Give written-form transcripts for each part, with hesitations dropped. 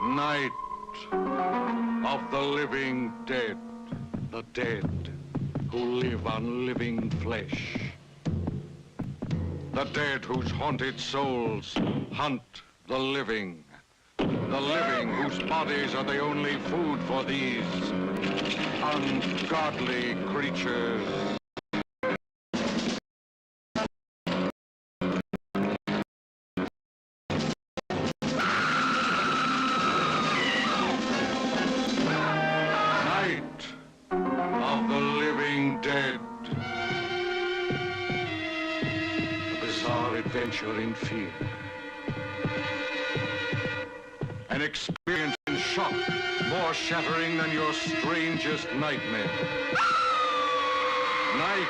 Night of the living dead, the dead who live on living flesh. The dead whose haunted souls hunt the living whose bodies are the only food for these ungodly creatures. In fear. An experience in shock, more shattering than your strangest nightmare. Night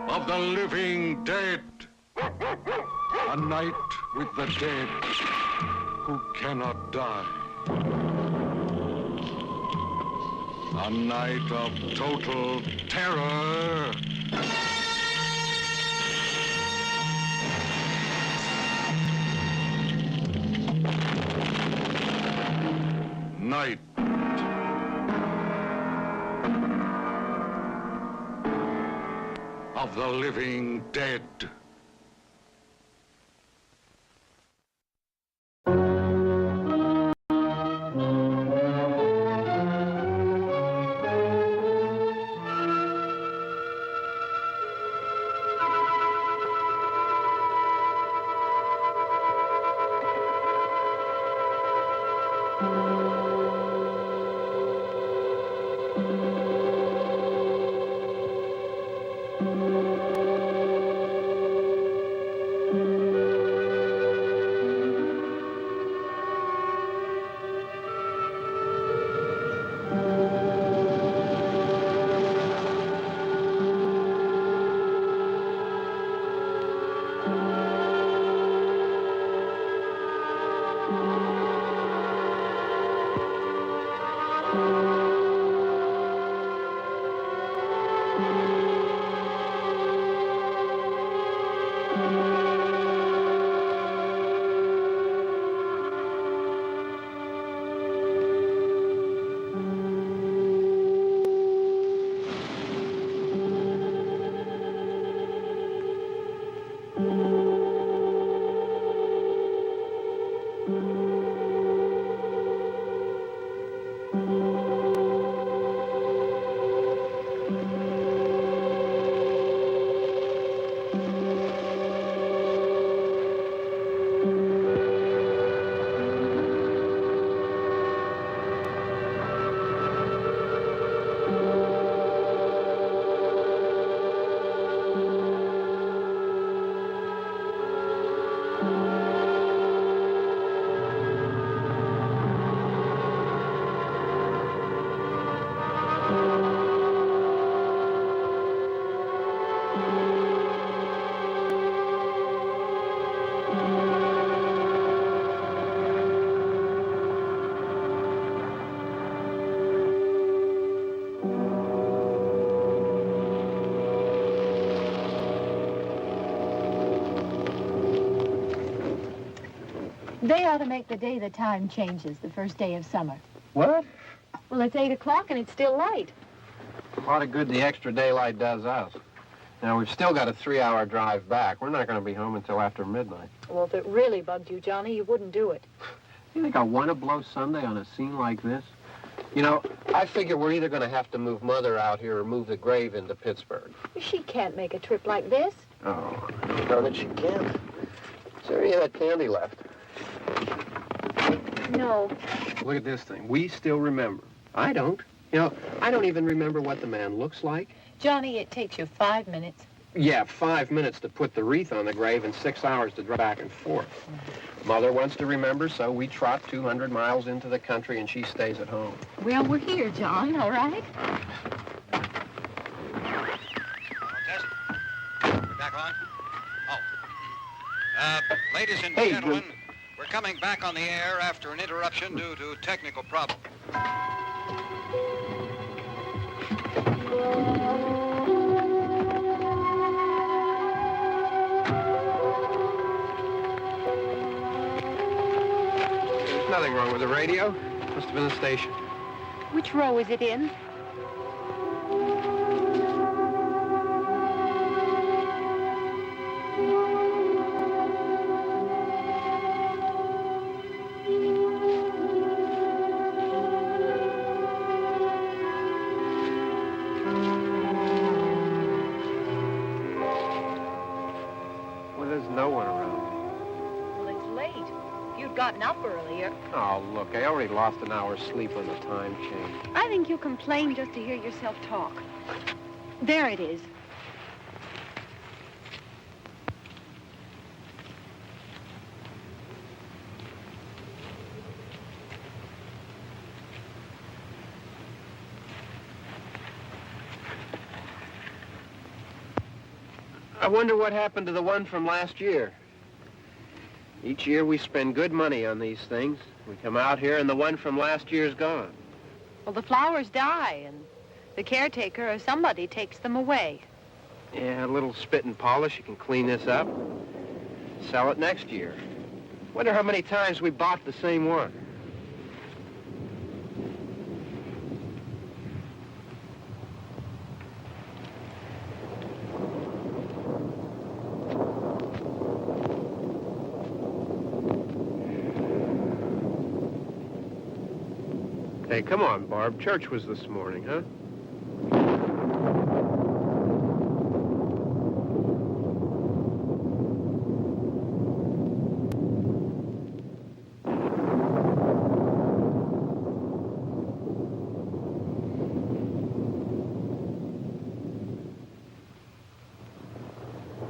of the living dead. A night with the dead who cannot die. A night of total terror. Night of the living dead. They ought to make the day the time changes, the first day of summer. What? Well, it's 8 o'clock and it's still light. A lot of good the extra daylight does us. Now, we've still got a 3-hour drive back. We're not going to be home until after midnight. Well, if it really bugged you, Johnny, you wouldn't do it. You think I want to blow Sunday on a scene like this? You know, I figure we're either going to have to move Mother out here or move the grave into Pittsburgh. She can't make a trip like this. Oh, no, that she can't. Is there any of that candy left? No. Look at this thing. We still remember. I don't. You know, I don't even remember what the man looks like. Johnny, it takes you 5 minutes. Yeah, 5 minutes to put the wreath on the grave and 6 hours to drive back and forth. Mother wants to remember, so we trot 200 miles into the country and she stays at home. Well, we're here, John, all right? Test. We're back on? Oh. Ladies and gentlemen, we're coming back on the air after an interruption due to technical problem. nothing wrong with the radio. Must have been the station. Which row is it in? Well, there's no one around. Well, it's late. If you'd gotten up earlier. Oh, look, I already lost an hour's sleep on the time change. I think you complain just to hear yourself talk. There it is. I wonder what happened to the one from last year. Each year we spend good money on these things. We come out here and the one from last year's gone. Well, the flowers die, and the caretaker or somebody takes them away. Yeah, a little spit and polish. You can clean this up. Sell it next year. Wonder how many times we bought the same one. Hey, come on, Barb. Church was this morning, huh?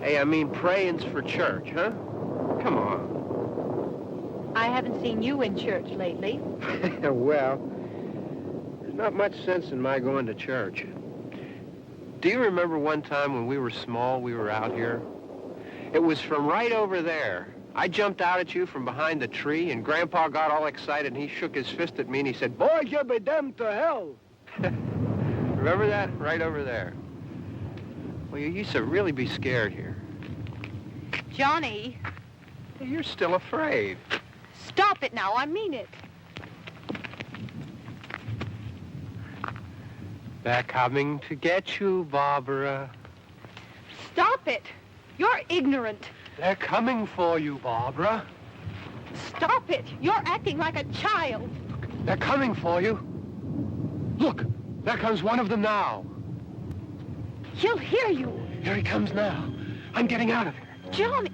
Hey, I mean, praying's for church, huh? Come on. I haven't seen you in church lately. Well, there's not much sense in my going to church. Do you remember one time when we were small, we were out here? It was from right over there. I jumped out at you from behind the tree, and Grandpa got all excited, and he shook his fist at me, and he said, "Boy, you'll be damned to hell." Remember that? Right over there. Well, you used to really be scared here. Johnny. You're still afraid. Stop it now. I mean it. They're coming to get you, Barbara. Stop it. You're ignorant. They're coming for you, Barbara. Stop it. You're acting like a child. They're coming for you. Look, there comes one of them now. He'll hear you. Here he comes now. I'm getting out of here. Johnny.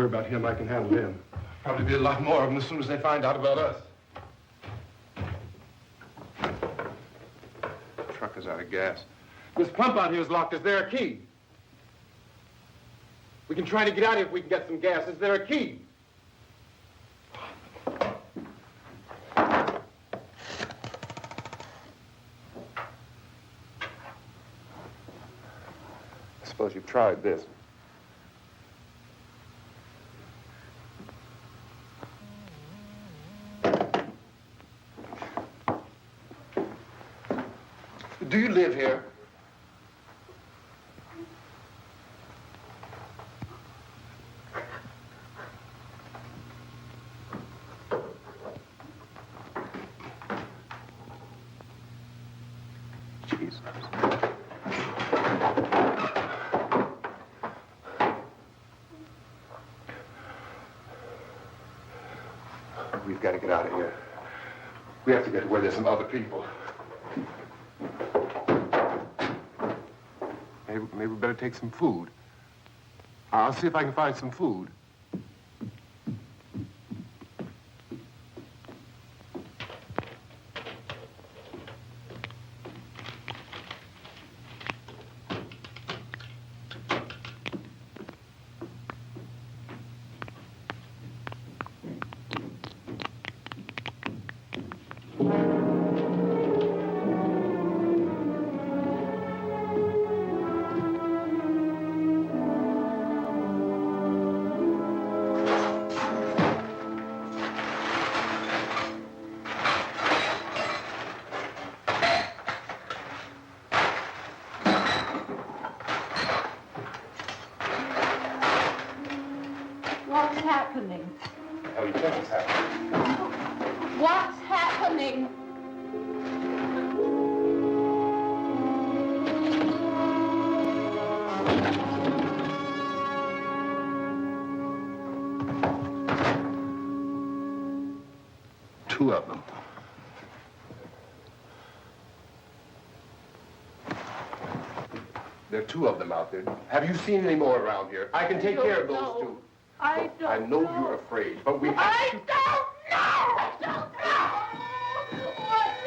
about him. I can handle him. Probably be a lot more of them as soon as they find out about us. The truck is out of gas. This pump out here is locked. Is there a key? We can try to get out here if we can get some gas. Is there a key? I suppose you've tried this. Do you live here? Jesus. We've got to get out of here. We have to get to where there's some other people. Maybe we better take some food. I'll see if I can find some food. What's happening? What the hell do you think is happening? What's happening? Two of them. There are two of them out there. Have you seen any more around here? I can take care of those two. I don't I know you're afraid, but we have I to... don't know! I don't know! What's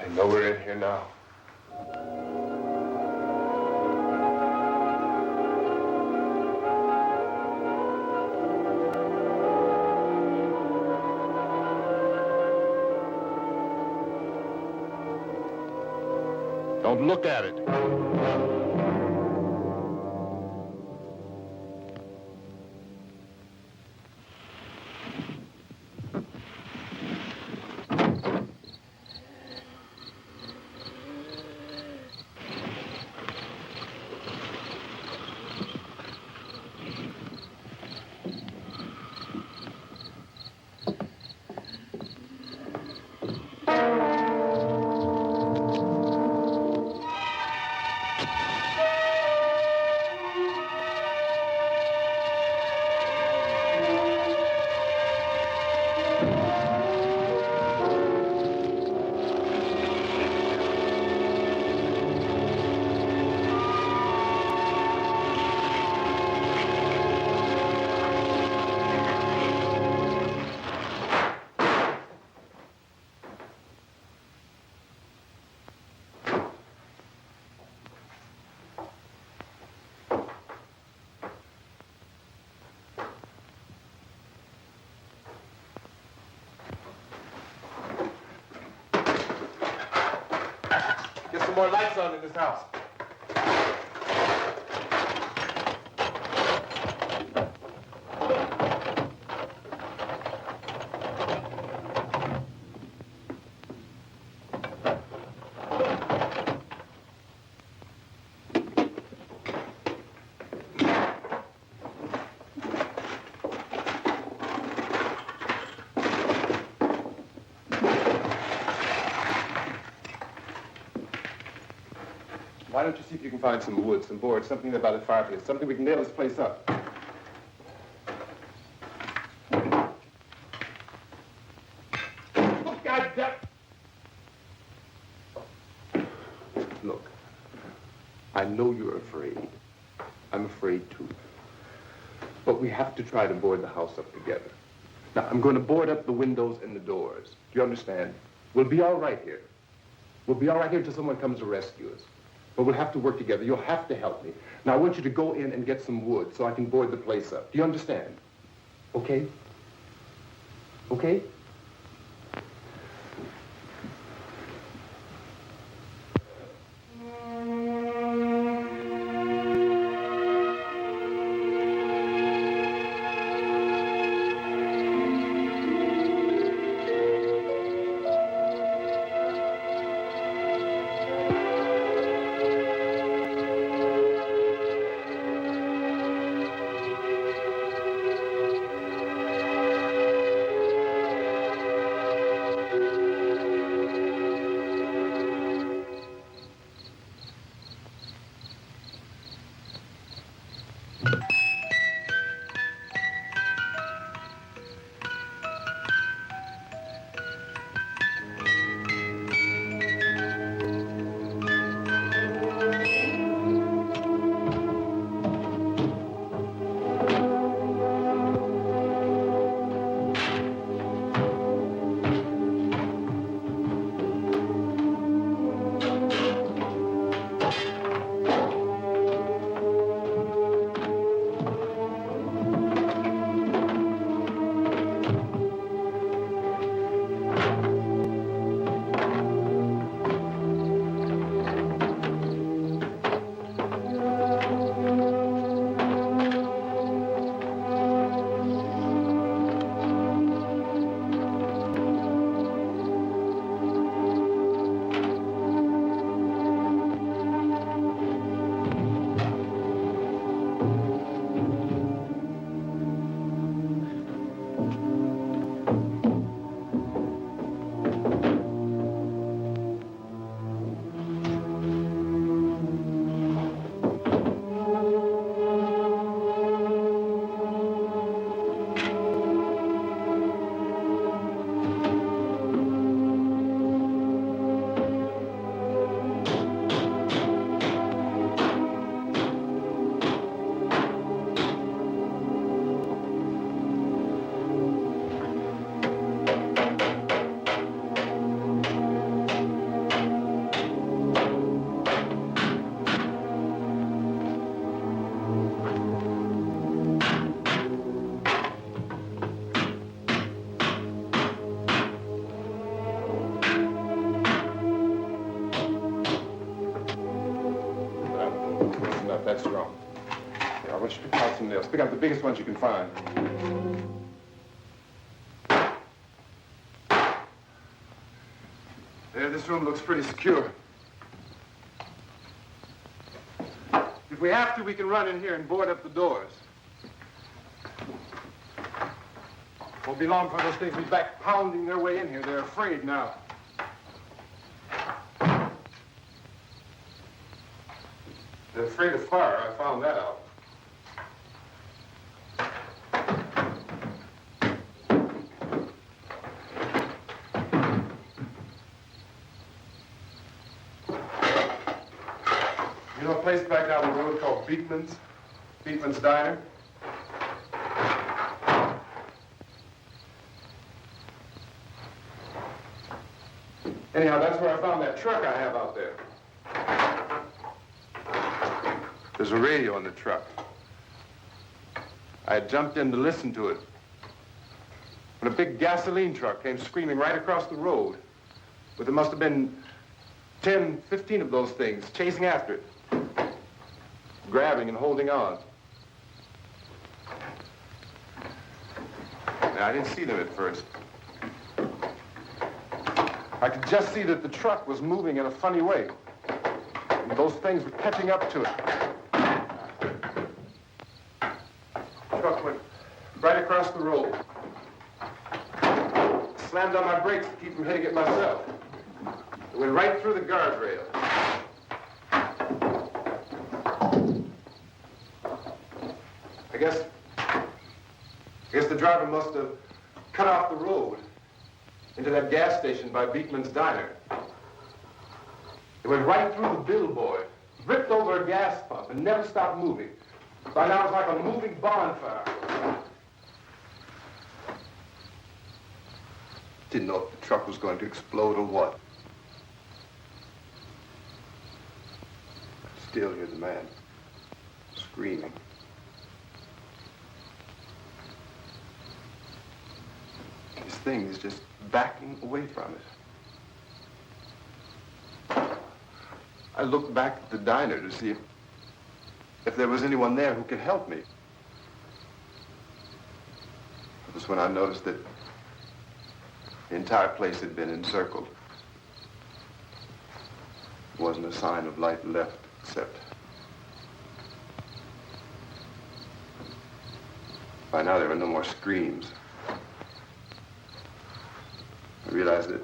I know we're in here now. Don't look at it. Get some more lights on in this house. Why don't you see if you can find some wood, some board, something about a fireplace, something we can nail this place up. Oh, God damn. Look, I know you're afraid. I'm afraid too. But we have to try to board the house up together. Now, I'm going to board up the windows and the doors. Do you understand? We'll be all right here. We'll be all right here until someone comes to rescue us. But we'll have to work together. You'll have to help me. Now, I want you to go in and get some wood so I can board the place up. Do you understand? Okay? Okay? out some nails. Pick out the biggest ones you can find. There, this room looks pretty secure. If we have to, we can run in here and board up the doors. Won't be long before those things will be back pounding their way in here. They're afraid now. They're afraid of fire. I found that out. You know a place back down the road called Beekman's? Beekman's Diner? Anyhow, that's where I found that truck I have out there. There's a radio in the truck. I had jumped in to listen to it when a big gasoline truck came screaming right across the road. But there must have been 10, 15 of those things chasing after it, grabbing and holding on. Now, I didn't see them at first. I could just see that the truck was moving in a funny way. And those things were catching up to it. The truck went right across the road. Slammed on my brakes to keep from hitting it myself. It went right through the guardrail. I guess the driver must have cut off the road into that gas station by Beekman's Diner. It went right through the billboard, ripped over a gas pump, and never stopped moving. By now, it's like a moving bonfire. Didn't know if the truck was going to explode or what. I still hear the man screaming. This thing is just backing away from it. I looked back at the diner to see if there was anyone there who could help me. It was when I noticed that the entire place had been encircled. There wasn't a sign of light left except by now there were no more screams. I realized that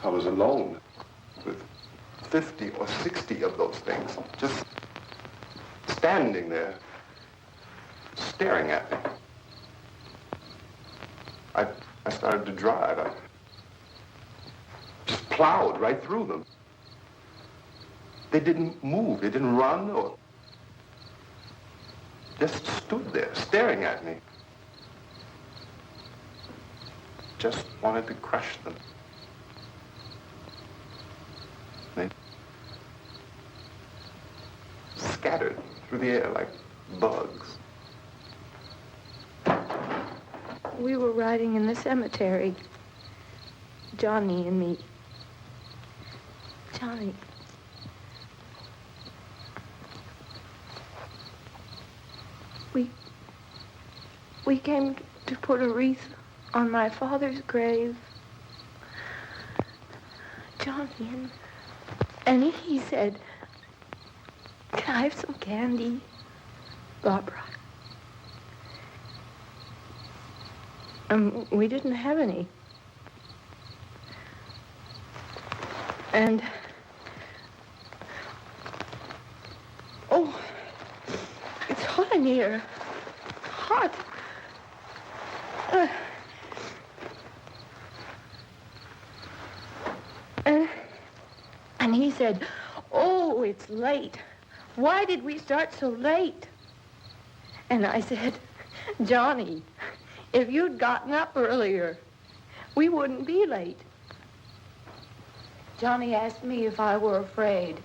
I was alone with 50 or 60 of those things, just standing there, staring at me. I started to drive. I just plowed right through them. They didn't move. They didn't run or just stood there, staring at me. Just wanted to crush them. They scattered through the air like bugs. We were riding in the cemetery, Johnny and me. Johnny. We came to put a wreath on my father's grave. Johnny, and he said, "Can I have some candy, Barbara?" We didn't have any. And, oh, it's hot in here. Hot. And he said, "Oh, it's late. Why did we start so late?" And I said, "Johnny, if you'd gotten up earlier, we wouldn't be late." Johnny asked me if I were afraid.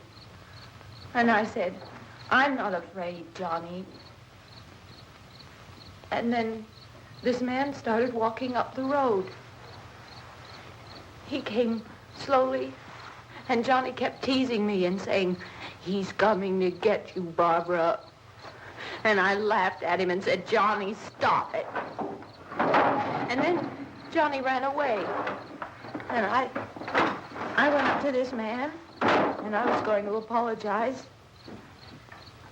And I said, "I'm not afraid, Johnny." And then this man started walking up the road. He came slowly, and Johnny kept teasing me and saying, "He's coming to get you, Barbara." And I laughed at him and said, Johnny, stop it. And then Johnny ran away. And I went up to this man, and I was going to apologize.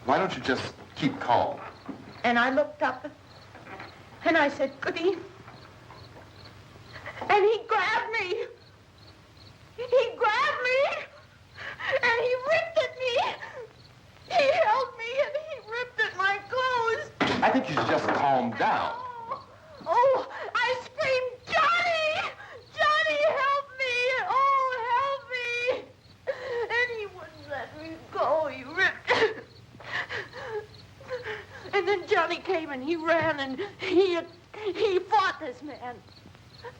Why don't you just keep calm? And I looked up, and I said, Goody. And he grabbed me. He grabbed me, and he ripped at me. He held me, and he ripped at my clothes. I think you should just calm down. Oh, I screamed, Johnny! Johnny, help me! Oh, help me! And he wouldn't let me go. He ripped. And then Johnny came and he ran and he fought this man.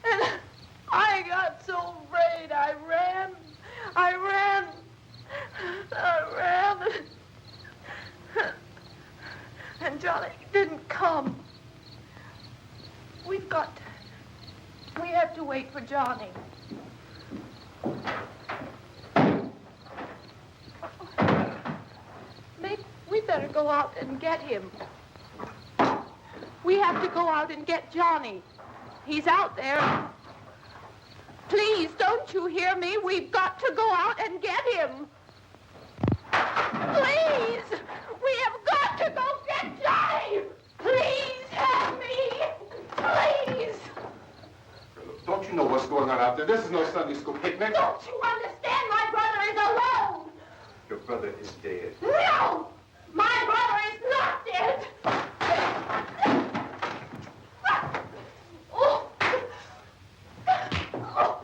And I got so afraid. I ran. And Johnny didn't come. We have to wait for Johnny. Maybe we better go out and get him. We have to go out and get Johnny. He's out there. Please, don't you hear me? We've got to go out and get him. Please! We have got to go get Johnny! Please help me! Please! Don't you know what's going on out there? This is no Sunday school picnic. Don't you understand? My brother is alone! Your brother is dead. No! My brother is not dead! Oh. Oh.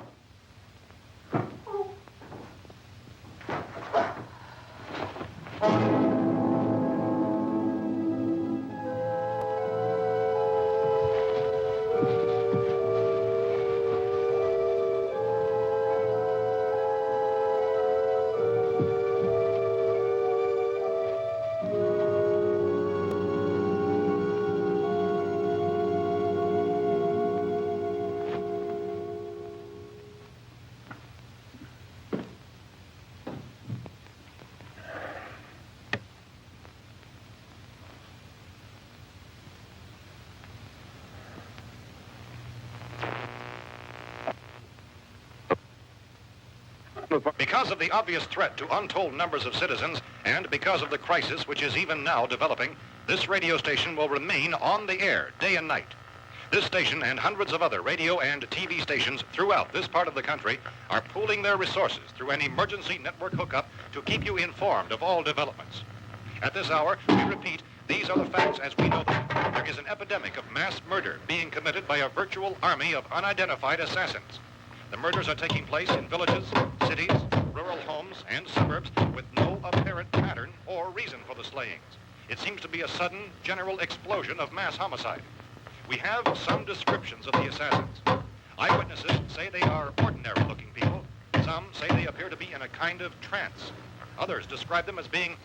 Because of the obvious threat to untold numbers of citizens, and because of the crisis which is even now developing, this radio station will remain on the air day and night. This station and hundreds of other radio and TV stations throughout this part of the country are pooling their resources through an emergency network hookup to keep you informed of all developments. At this hour, we repeat, these are the facts as we know them. There is an epidemic of mass murder being committed by a virtual army of unidentified assassins. The murders are taking place in villages, cities, rural homes, and suburbs with no apparent pattern or reason for the slayings. It seems to be a sudden, general explosion of mass homicide. We have some descriptions of the assassins. Eyewitnesses say they are ordinary-looking people. Some say they appear to be in a kind of trance. Others describe them as being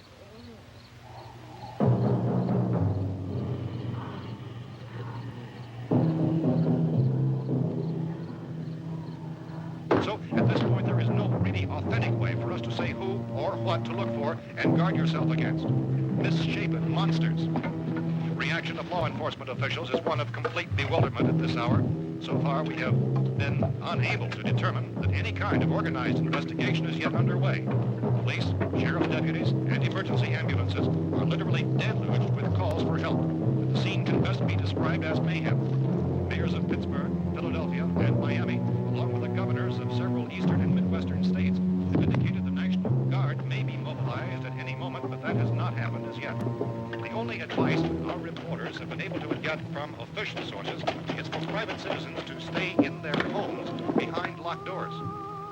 So, at this point, there is no really authentic way for us to say who or what to look for and guard yourself against. Misshapen monsters. Reaction of law enforcement officials is one of complete bewilderment at this hour. So far, we have been unable to determine that any kind of organized investigation is yet underway. Police, sheriff's deputies, and emergency ambulances are literally deluged with calls for help. The scene can best be described as mayhem. Mayors of Pittsburgh, Philadelphia, and Miami, along with the governors of several eastern and midwestern states, have indicated the National Guard may be mobilized at any moment, but that has not happened as yet. The only advice our reporters have been able to get from official sources is for private citizens to stay in their homes behind locked doors.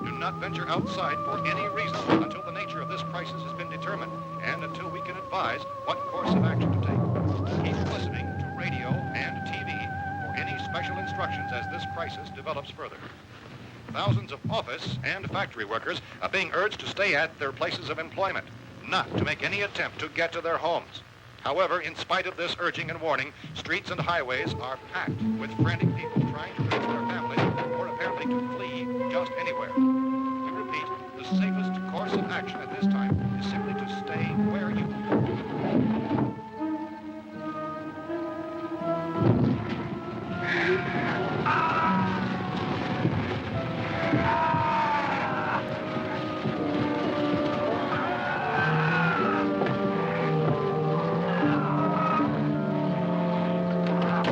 Do not venture outside for any reason until the nature of this crisis has been determined and until we can advise what course of action to take. Keep listening to radio and TV for any special instructions as this crisis develops further. Thousands of office and factory workers are being urged to stay at their places of employment, not to make any attempt to get to their homes. However, in spite of this urging and warning, streets and highways are packed with frantic people trying to reach their families or apparently to flee just anywhere. We repeat, the safest course of action at this time is simply to stay where you are.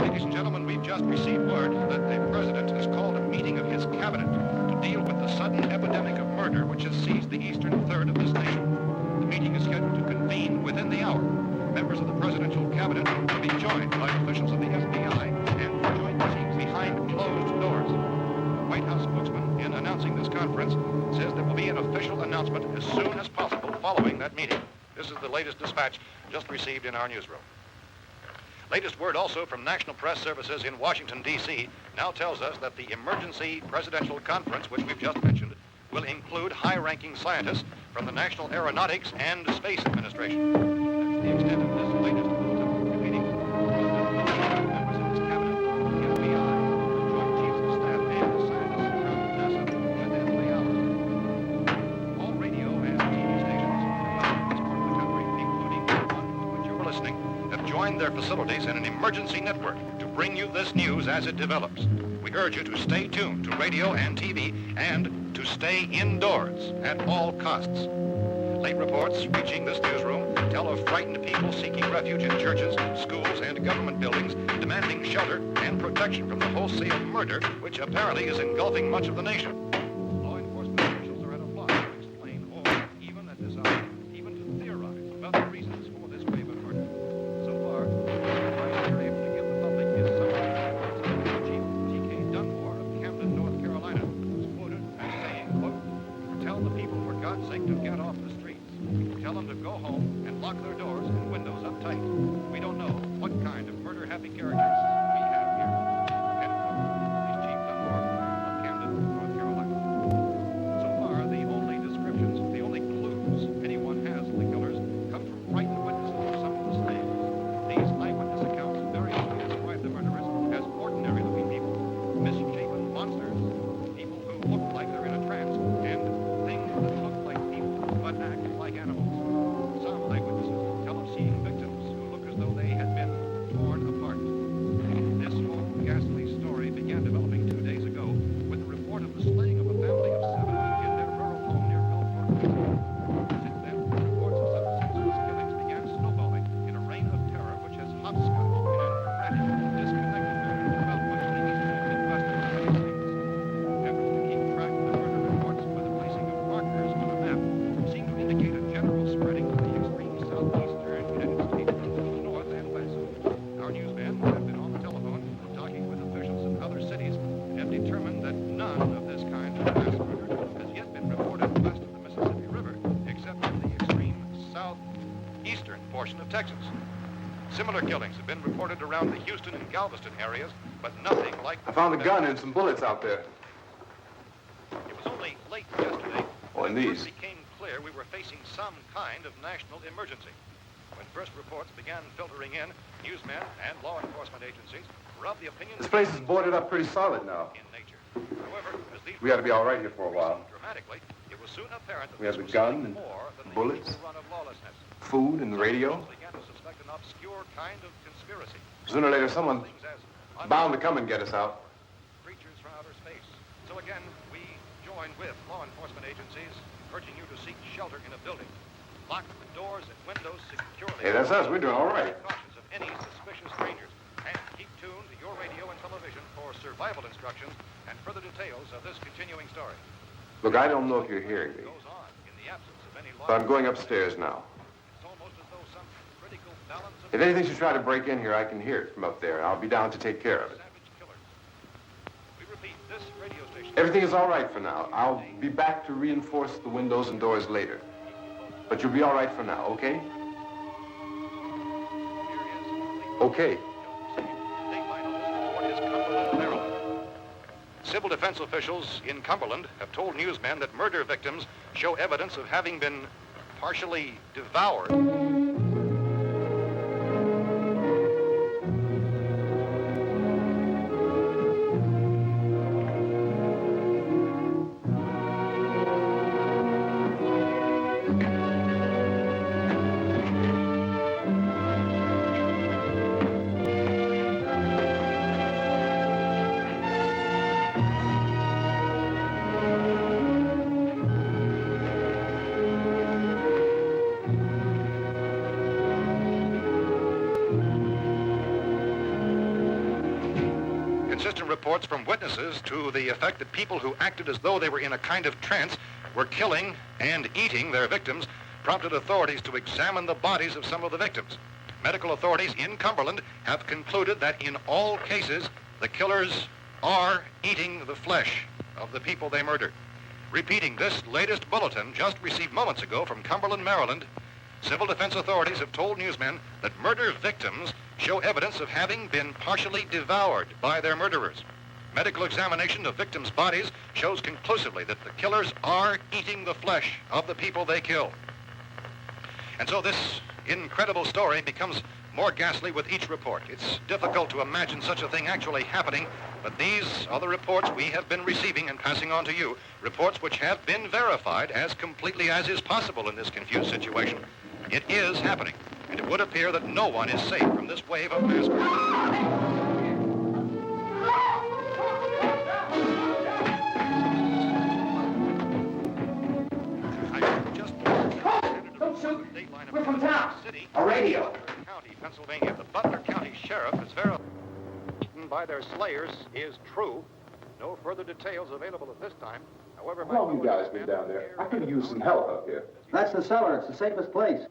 Ladies and gentlemen, we've just received word that the president has called a meeting of his cabinet to deal with the sudden epidemic of murder which has seized the eastern third of this nation. The meeting is scheduled to convene within the hour. Members of the presidential cabinet will be joined by officials of the FBI and joint meetings behind closed doors. White House spokesman, in announcing this conference, says there will be an official announcement as soon as possible following that meeting. This is the latest dispatch just received in our newsroom. Latest word also from National Press Services in Washington, D.C. now tells us that the emergency presidential conference, which we've just mentioned, will include high-ranking scientists from the National Aeronautics and Space Administration. That's the extent of this latest bulletin meeting. Members of his cabinet, the FBI, the Joint Chiefs of Staff, and the scientists from NASA within the hour. All radio and TV stations throughout this part of the country, including the one to which you're listening, have joined their facilities in an emergency network to bring you this news as it develops. We urge you to stay tuned to radio and TV and to stay indoors at all costs. Late reports reaching this newsroom tell of frightened people seeking refuge in churches, schools, and government buildings, demanding shelter and protection from the wholesale murder which apparently is engulfing much of the nation. Law enforcement officials are at a loss to explain or even at this hour, even to theorize about the reasons for this wave of murder. So far, the advice we're able to give the public is somewhat Chief T.K. Dunmore of Camden, North Carolina, who's quoted as saying, quote, "Tell the people, for God's sake, to get off the streets. Tell them to go home and lock their doors and windows up tight. We don't know what kind of murder-happy characters we have here." End quote. He's Chief Dunmore of Camden, North Carolina. So far, the only descriptions, the only clues anyone has of the killers come from frightened witnesses of some of the slaves. These eyewitness accounts very often describe the murderers as ordinary-looking people, misshapen monsters, people who look like they're in a trance, and things that look like people but act like animals. Some eyewitnesses tell of seeing victims who look as though they had been torn apart. This whole ghastly story began developing 2 days ago with the report of the slaying of a family of 7 in their rural home near Gulfport. Since then, reports of such senseless killings began snowballing in a reign of terror which has hopscotched in an erratic, disconnected manner throughout much of the eastern and midwestern United States. Efforts to keep track of the murder reports by the placing of markers on a map seem to indicate a general spreading of the extreme southeastern United States from the north and west. Our newsmen have been on the telephone talking with officials in other cities and have determined that none of this kind of mass murder has yet been reported west of the Mississippi River, except in the extreme southeastern portion of Texas. Similar killings have been reported around the Houston and Galveston areas, but nothing like... I found a gun and some bullets out there. It was only late yesterday Oh, and when it these. first became clear we were facing some kind of national emergency. When first reports began filtering in, newsmen and law enforcement agencies were of the opinion This place is boarded up pretty solid now. in nature. However, as these We ought to be all right here for a while. dramatically, it was soon apparent that We have this the was gun something and more than bullets. the usual run of lawlessness. Food and the radio. Some began to suspect an obscure kind of conspiracy. Sooner or later, someone Things as bound to come and get us out. creatures from outer space. So again, we join with law enforcement agencies, urging you to seek shelter in a building. Lock the doors and windows securely. Hey, that's us. We're doing all right. Precautions of any suspicious strangers. And keep tuned to your radio and television for survival instructions and further details of this continuing story. Look, I don't know if you're hearing me, Goes on in the absence of any law. but I'm going upstairs now. It's almost as though some critical balance of If anything should try to break in here, I can hear it from up there. I'll be down to take care of it. savage killers. We repeat, this radio station. Everything is all right for now. I'll be back to reinforce the windows and doors later. But you'll be all right for now, okay? Okay. Dateline on this report is Cumberland, Maryland. Civil defense officials in Cumberland have told newsmen that murder victims show evidence of having been partially devoured. Inconsistent reports from witnesses to the effect that people who acted as though they were in a kind of trance were killing and eating their victims prompted authorities to examine the bodies of some of the victims. Medical authorities in Cumberland have concluded that in all cases, the killers are eating the flesh of the people they murdered. Repeating this latest bulletin just received moments ago from Cumberland, Maryland, civil defense authorities have told newsmen that murder victims show evidence of having been partially devoured by their murderers. Medical examination of victims' bodies shows conclusively that the killers are eating the flesh of the people they kill. And so this incredible story becomes more ghastly with each report. It's difficult to imagine such a thing actually happening, but these are the reports we have been receiving and passing on to you, reports which have been verified as completely as is possible in this confused situation. It is happening, and it would appear that no one is safe from this wave of mass murder. We're from town. A radio. County, Pennsylvania. The Butler County Sheriff is verified by their slayers is true. No further details available at this time. However, How long you guys been down there? I could use some help up here. That's the cellar. It's the safest place.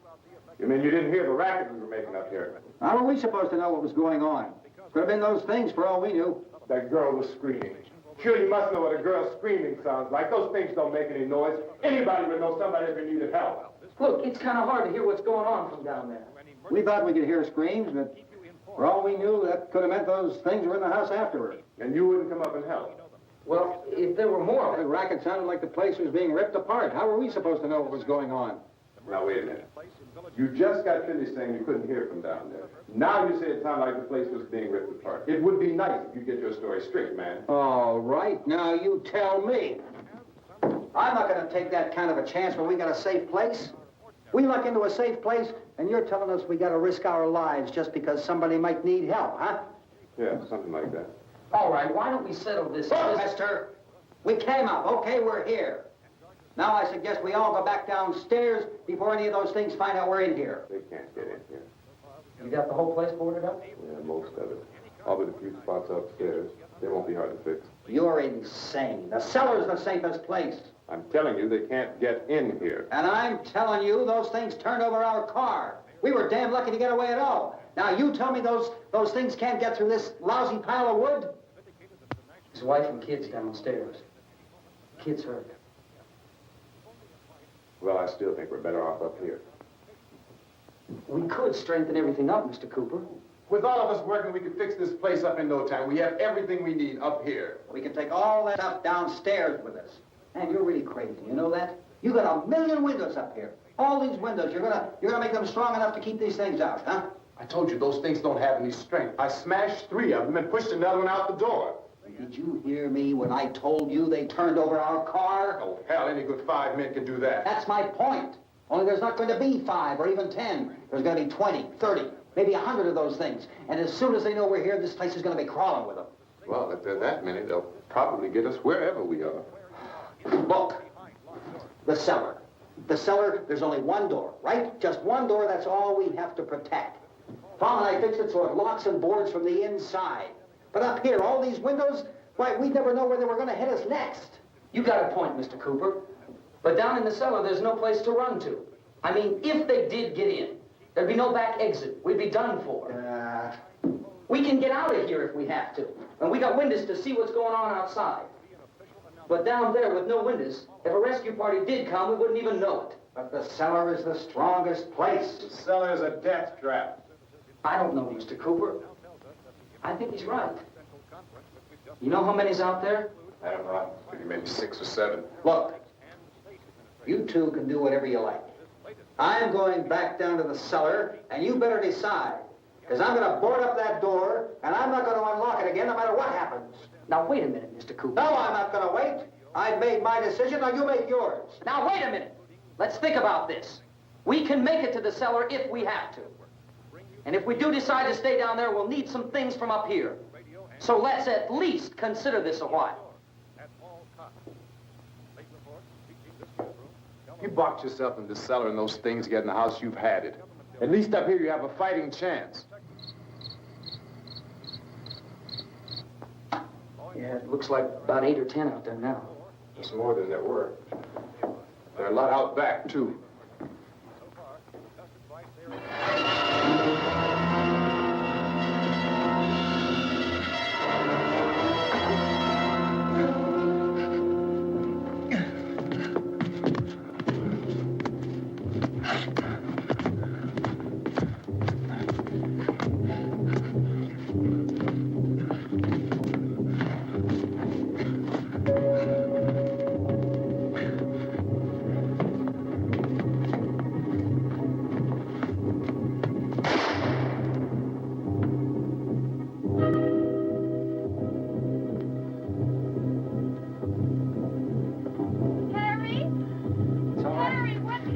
You mean you didn't hear the racket we were making up here? How were we supposed to know what was going on? Could have been those things for all we knew. That girl was screaming. Sure, you must know what a girl screaming sounds like. Those things don't make any noise. Anybody would know somebody ever needed help. Look, it's kind of hard to hear what's going on from down there. We thought we could hear screams, but for all we knew, that could have meant those things were in the house afterward. And you wouldn't come up and help? Well, if there were more of The it. racket sounded like the place was being ripped apart. How were we supposed to know what was going on? Now, wait a minute. You just got finished saying you couldn't hear from down there. Now you say it sounded like the place was being ripped apart. It would be nice if you get your story straight, man. All right, now you tell me. I'm not going to take that kind of a chance when we got a safe place. We luck into a safe place, and you're telling us we got to risk our lives just because somebody might need help, huh? Yeah, something like that. All right, why don't we settle this? Look, mister, we came up. Okay, we're here. Now I suggest we all go back downstairs before any of those things find out we're in here. They can't get in here. You got the whole place boarded up? Yeah, most of it. All but a few spots upstairs. They won't be hard to fix. You're insane. The cellar's the safest place. I'm telling you, they can't get in here. And I'm telling you, those things turned over our car. We were damn lucky to get away at all. Now, you tell me those things can't get through this lousy pile of wood? His wife and kids downstairs. Kids hurt. Well, I still think we're better off up here. We could strengthen everything up, Mr. Cooper. With all of us working, we could fix this place up in no time. We have everything we need up here. We can take all that stuff downstairs with us. Man, you're really crazy, you know that? You got 1,000,000 windows up here. All these windows, you're gonna make them strong enough to keep these things out, huh? I told you those things don't have any strength. I smashed 3 of them and pushed another one out the door. Did you hear me when I told you they turned over our car? Oh, hell, any good 5 men can do that. That's my point. Only there's not going to be 5 or even 10. There's going to be 20, 30, maybe 100 of those things. And as soon as they know we're here, this place is going to be crawling with them. Well, if there are that many, they'll probably get us wherever we are. Look, the cellar. The cellar, there's only one door, right? Just one door, that's all we have to protect. Tom and I fixed it so it locks and boards from the inside. But up here, all these windows, why, we'd never know where they were going to hit us next. You got a point, Mr. Cooper. But down in the cellar, there's no place to run to. I mean, if they did get in, there'd be no back exit. We'd be done for. We can get out of here if we have to. And we got windows to see what's going on outside. But down there with no windows, if a rescue party did come, we wouldn't even know it. But the cellar is the strongest place. The cellar is a death trap. I don't know, Mr. Cooper. I think he's right. You know how many's out there? I don't know. Maybe 6 or 7. Look, you two can do whatever you like. I'm going back down to the cellar, and you better decide. Because I'm going to board up that door, and I'm not going to unlock it again no matter what happens. Now, wait a minute, Mr. Cooper. No, I'm not going to wait. I've made my decision, now you make yours. Now, wait a minute. Let's think about this. We can make it to the cellar if we have to. And if we do decide to stay down there, we'll need some things from up here. So let's at least consider this a while. You boxed yourself in the cellar and those things get in the house, you've had it. At least up here you have a fighting chance. Yeah, it looks like about 8 or 10 out there now. It's more than there were. There are a lot out back, too.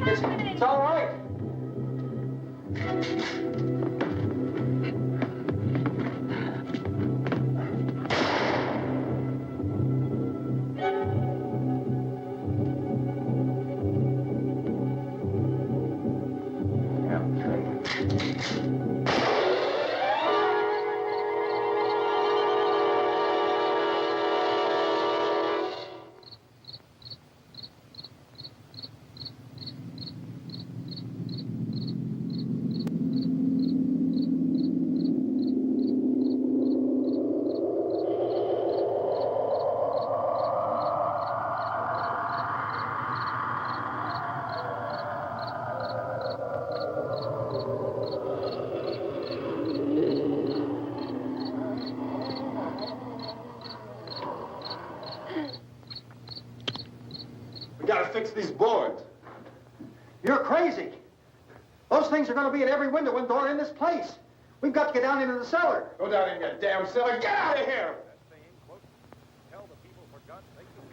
It's all right. We gotta fix these boards. You're crazy. Those things are going to be at every window and door in this place. We've got to get down into the cellar. Go down in your damn cellar. Get out of here!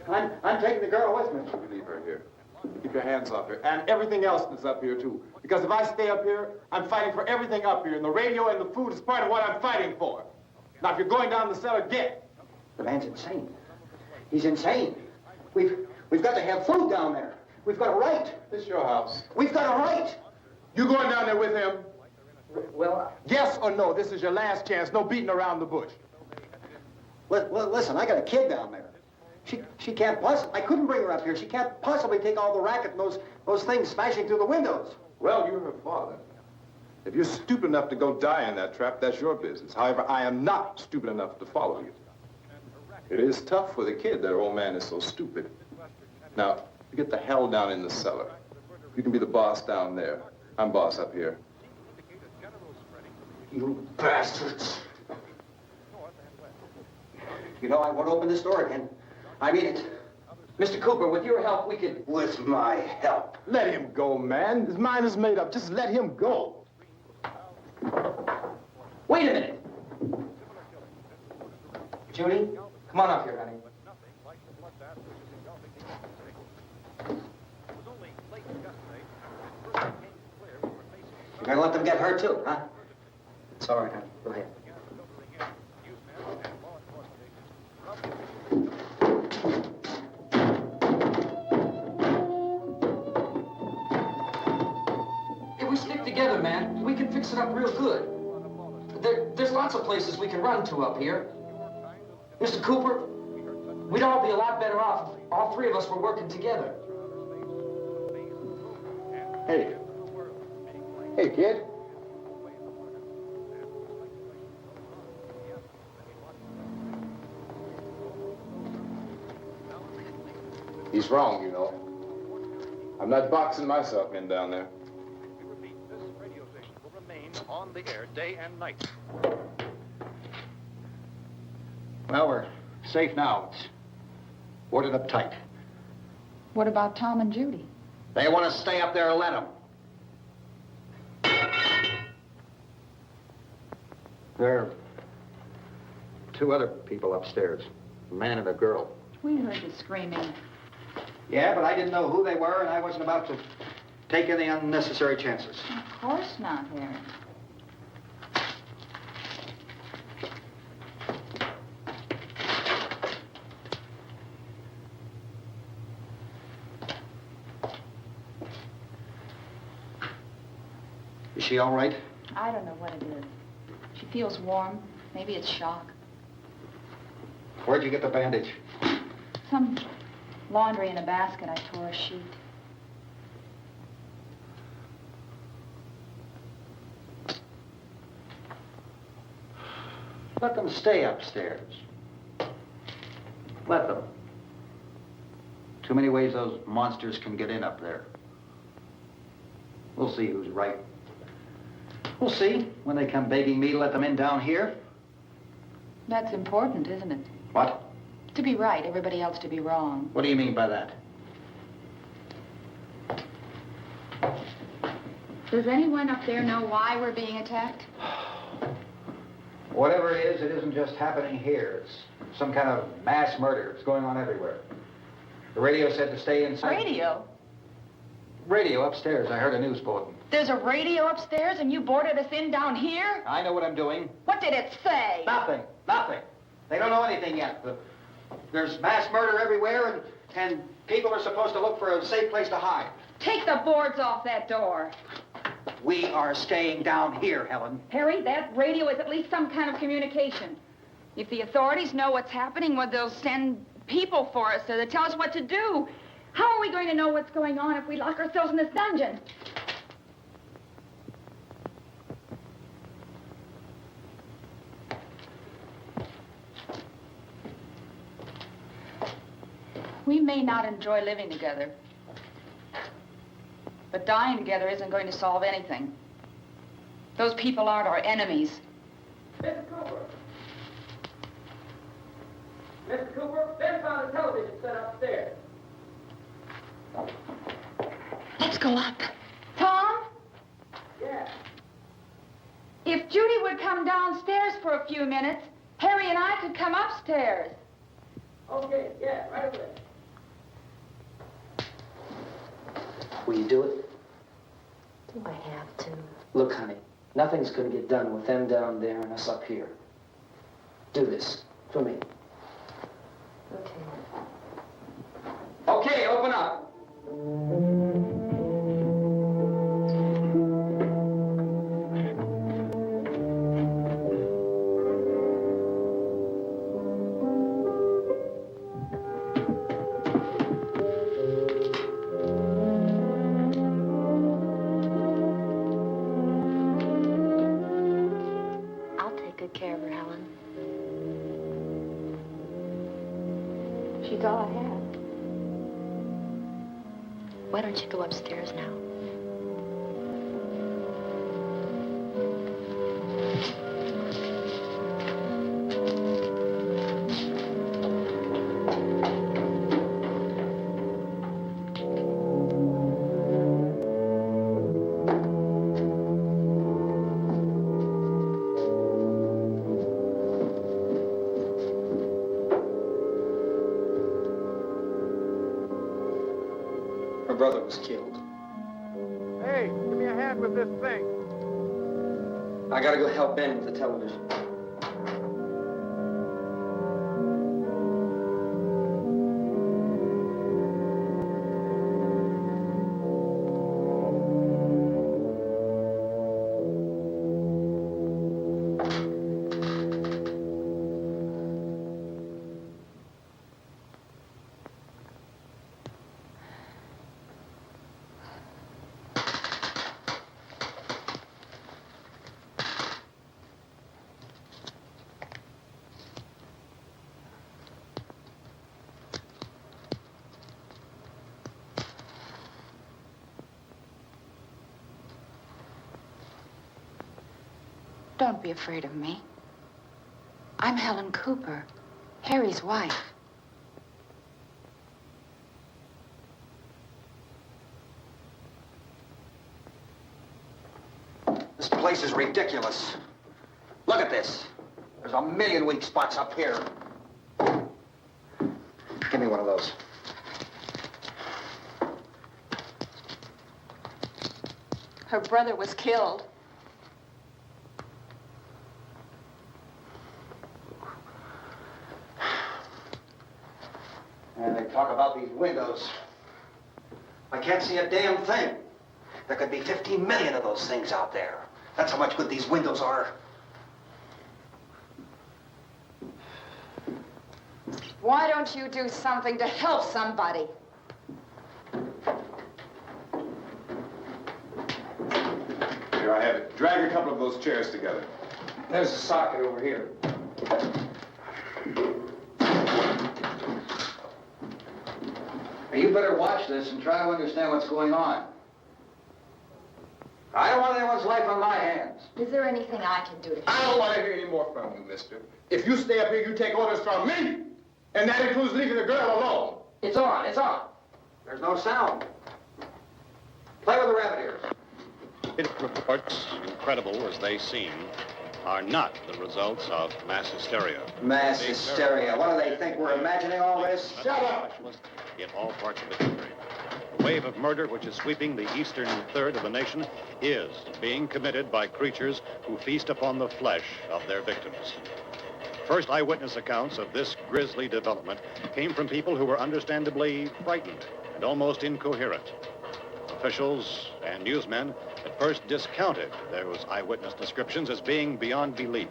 I'm taking the girl with me. You leave her here. Keep your hands off her. And everything else that's up here, too. Because if I stay up here, I'm fighting for everything up here. And the radio and the food is part of what I'm fighting for. Now, if you're going down the cellar, get. The man's insane. He's insane. We've got to have food down there. We've got a right. This is your house. We've got a right. You going down there with him? Well, Yes or no? This is your last chance. No beating around the bush. Listen, I got a kid down there. She can't possibly, I couldn't bring her up here. She can't possibly take all the racket and those things smashing through the windows. Well, you're her father. If you're stupid enough to go die in that trap, that's your business. However, I am not stupid enough to follow you. It is tough for the kid that old man is so stupid. Now, you get the hell down in the cellar. You can be the boss down there. I'm boss up here. You bastards. You know, I won't open this door again. I mean it. Mr. Cooper, with your help, we could... With my help. Let him go, man. His mind is made up. Just let him go. Wait a minute. Judy, come on up here, honey. You're gonna let them get hurt too, huh? It's all right, honey. Go ahead. If we stick together, man, we can fix it up real good. There's lots of places we can run to up here. Mr. Cooper, we'd all be a lot better off if all three of us were working together. Hey. Hey, kid. He's wrong, you know. I'm not boxing myself in down there. We repeat, this radio station will remain on the air day and night. Well, we're safe now. It's boarded up tight. What about Tom and Judy? They want to stay up there, let them. There are two other people upstairs, a man and a girl. We heard the screaming. Yeah, but I didn't know who they were, and I wasn't about to take any unnecessary chances. Of course not, Harry. Is she all right? I don't know what it is. She feels warm. Maybe it's shock. Where'd you get the bandage? Some laundry in a basket. I tore a sheet. Let them stay upstairs. Let them. Too many ways those monsters can get in up there. We'll see who's right. We'll see when they come begging me to let them in down here. That's important, isn't it? What? To be right, everybody else to be wrong. What do you mean by that? Does anyone up there know why we're being attacked? Whatever it isn't just happening here. It's some kind of mass murder. It's going on everywhere. The radio said to stay inside. Radio? Radio upstairs. I heard a news bulletin. There's a radio upstairs and you boarded us in down here? I know what I'm doing. What did it say? Nothing. Nothing. They don't know anything yet. There's mass murder everywhere, and people are supposed to look for a safe place to hide. Take the boards off that door. We are staying down here, Helen. Harry, that radio is at least some kind of communication. If the authorities know what's happening, well, they'll send people for us to tell us what to do. How are we going to know what's going on if we lock ourselves in this dungeon? We may not enjoy living together, but dying together isn't going to solve anything. Those people aren't our enemies. Mr. Cooper! Mr. Cooper, Ben found a television set upstairs. Let's go up. Tom? Yeah. If Judy would come downstairs for a few minutes, Harry and I could come upstairs. Okay, yeah, right away. Will you do it? Do I have to? Look, honey, nothing's going to get done with them down there and us up here. Do this for me. Okay. Okay, open up. I'll take good care of her, Helen. She's all I have. Why don't you go upstairs now? Her brother was killed. Hey, give me a hand with this thing. I gotta go help Ben with the television. Don't be afraid of me. I'm Helen Cooper, Harry's wife. This place is ridiculous. Look at this. There's a million weak spots up here. Give me one of those. Her brother was killed. And they talk about these windows. I can't see a damn thing. There could be 15 million of those things out there. That's how much good these windows are. Why don't you do something to help somebody? Here, I have it. Drag a couple of those chairs together. There's a socket over here. You better watch this and try to understand what's going on. I don't want anyone's life on my hands. Is there anything I can do to I don't want to hear any more from you, mister. If you stay up here, you take orders from me. And that includes leaving the girl alone. It's on, it's on. There's no sound. Play with the rabbit ears. Reports, incredible as they seem, are not the results of mass hysteria. Mass hysteria. What do they think? We're imagining all this? Shut up! In all parts of the country. The wave of murder which is sweeping the eastern third of the nation is being committed by creatures who feast upon the flesh of their victims. First eyewitness accounts of this grisly development came from people who were understandably frightened and almost incoherent. Officials and newsmen at first discounted those eyewitness descriptions as being beyond belief.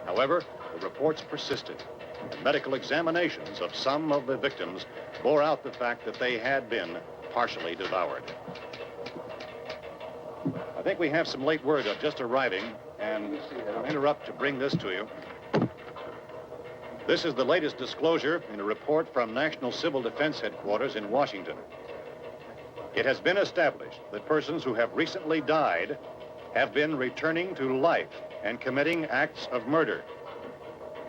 However, the reports persisted. The medical examinations of some of the victims bore out the fact that they had been partially devoured. I think we have some late word just arriving, and I'll interrupt to bring this to you. This is the latest disclosure in a report from National Civil Defense Headquarters in Washington. It has been established that persons who have recently died have been returning to life and committing acts of murder.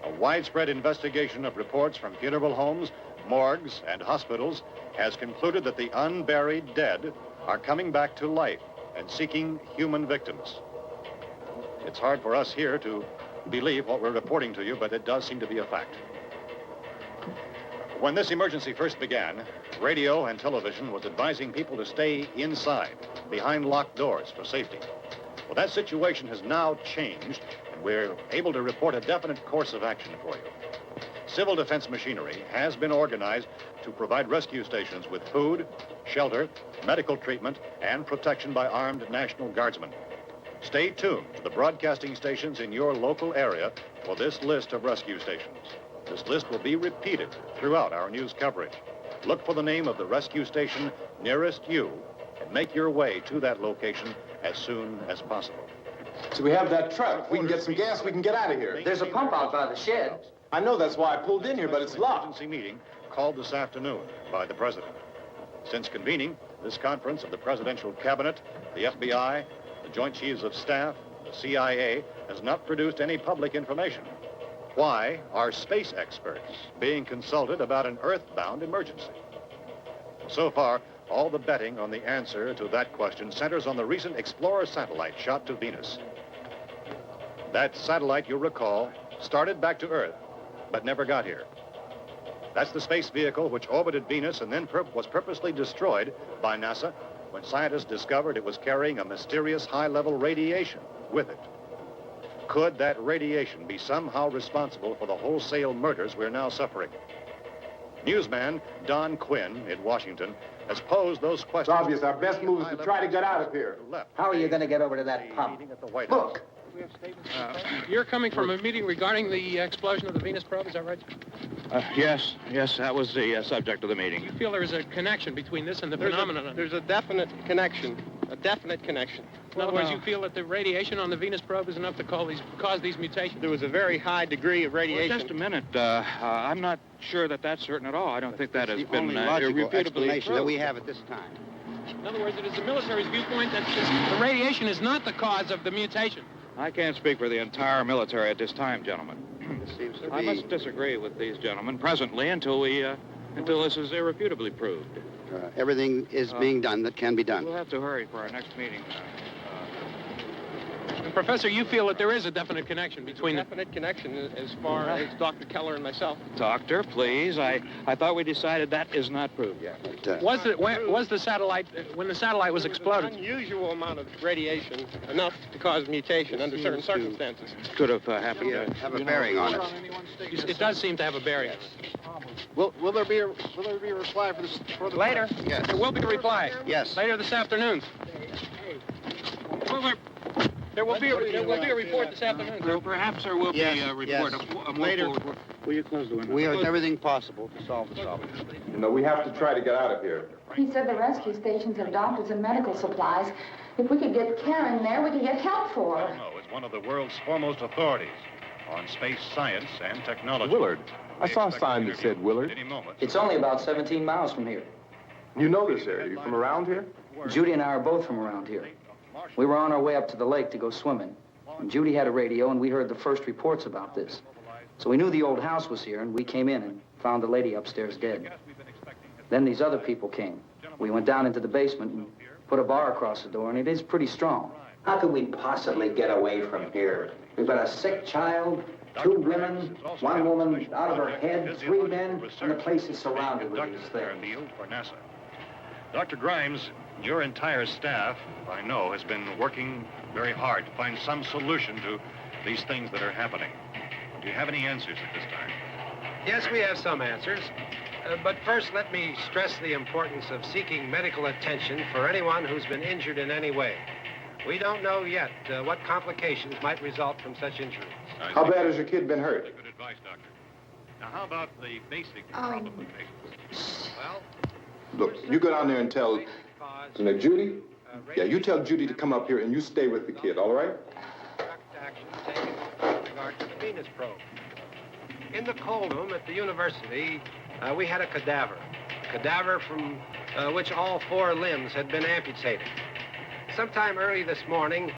A widespread investigation of reports from funeral homes, morgues, and hospitals has concluded that the unburied dead are coming back to life and seeking human victims. It's hard for us here to believe what we're reporting to you, but it does seem to be a fact. When this emergency first began, radio and television was advising people to stay inside, behind locked doors for safety. Well, that situation has now changed, and we're able to report a definite course of action for you. Civil defense machinery has been organized to provide rescue stations with food, shelter, medical treatment, and protection by armed National Guardsmen. Stay tuned to the broadcasting stations in your local area for this list of rescue stations. This list will be repeated throughout our news coverage. Look for the name of the rescue station nearest you and make your way to that location as soon as possible. So we have that truck. We can get some gas, we can get out of here. There's a pump out by the shed. I know, that's why I pulled in here, but it's locked. Emergency meeting called this afternoon by the president. Since convening this conference of the presidential cabinet, the FBI, the Joint Chiefs of Staff, the CIA has not produced any public information. Why are space experts being consulted about an earthbound emergency? So far, all the betting on the answer to that question centers on the recent Explorer satellite shot to Venus. That satellite, you'll recall, started back to Earth, but never got here. That's the space vehicle which orbited Venus and then was purposely destroyed by NASA when scientists discovered it was carrying a mysterious high-level radiation with it. Could that radiation be somehow responsible for the wholesale murders we're now suffering? Newsman Don Quinn in Washington has posed those questions. It's obvious. Our best move is to try to get out of here. How are you going to get over to that pump? Look. You're coming from a meeting regarding the explosion of the Venus probe, is that right? Yes, that was the subject of the meeting. You feel there is a connection between this and the phenomenon? There's a definite connection. In other words, you feel that the radiation on the Venus probe is enough to cause these mutations? There was a very high degree of radiation. Well, just a minute. I'm not sure that that's certain at all. I don't think that has been irrefutably explanation that we have at this time. In other words, it is the military's viewpoint that the radiation is not the cause of the mutation. I can't speak for the entire military at this time, gentlemen. This seems to I be... must disagree with these gentlemen presently until this is irrefutably proved. Everything is being done that can be done. We'll have to hurry for our next meeting. And Professor, you feel that there is a definite connection between definite connection as far as Dr. Keller and myself. Doctor, please. I thought we decided that is not proved yet. Was the satellite, when the satellite was exploded? An unusual amount of radiation, enough to cause mutation under certain circumstances. Could have happened. Have a bearing on it. It does seem to have a bearing. Will there be a reply for the later? Yes. There will be a reply. Yes. Later this afternoon. Over. There will be a report this afternoon. Well, perhaps there will be a report. Yes. Later. Will you close the window? We are doing everything possible to solve the problem. You know, we have to try to get out of here. He said the rescue stations have doctors and medical supplies. If we could get care in there, we could get help for her. No, it's one of the world's foremost authorities on space science and technology. Willard. I saw a sign that said Willard. Any moment. It's only about 17 miles from here. You know this area. You from around here? Judy and I are both from around here. We were on our way up to the lake to go swimming. And Judy had a radio, and we heard the first reports about this. So we knew the old house was here, and we came in and found the lady upstairs dead. Then these other people came. We went down into the basement and put a bar across the door, and it is pretty strong. How could we possibly get away from here? We've got a sick child, 2 women, 1 woman out of her head, 3 men, and the place is surrounded with these things. For NASA. Dr. Grimes, your entire staff, I know, has been working very hard to find some solution to these things that are happening. Do you have any answers at this time? Yes, we have some answers. But first, let me stress the importance of seeking medical attention for anyone who's been injured in any way. We don't know yet what complications might result from such injuries. How bad has your kid been hurt? Good advice, Doctor. Now, how about the basic problem of patients? Well, Look, you go down there and tell... Now, Judy? Yeah, you tell Judy to come up here and you stay with the kid, all right? action taken with regard to the Venus probe. In the cold room at the university, we had a cadaver from which all 4 limbs had been amputated. Sometime early this morning,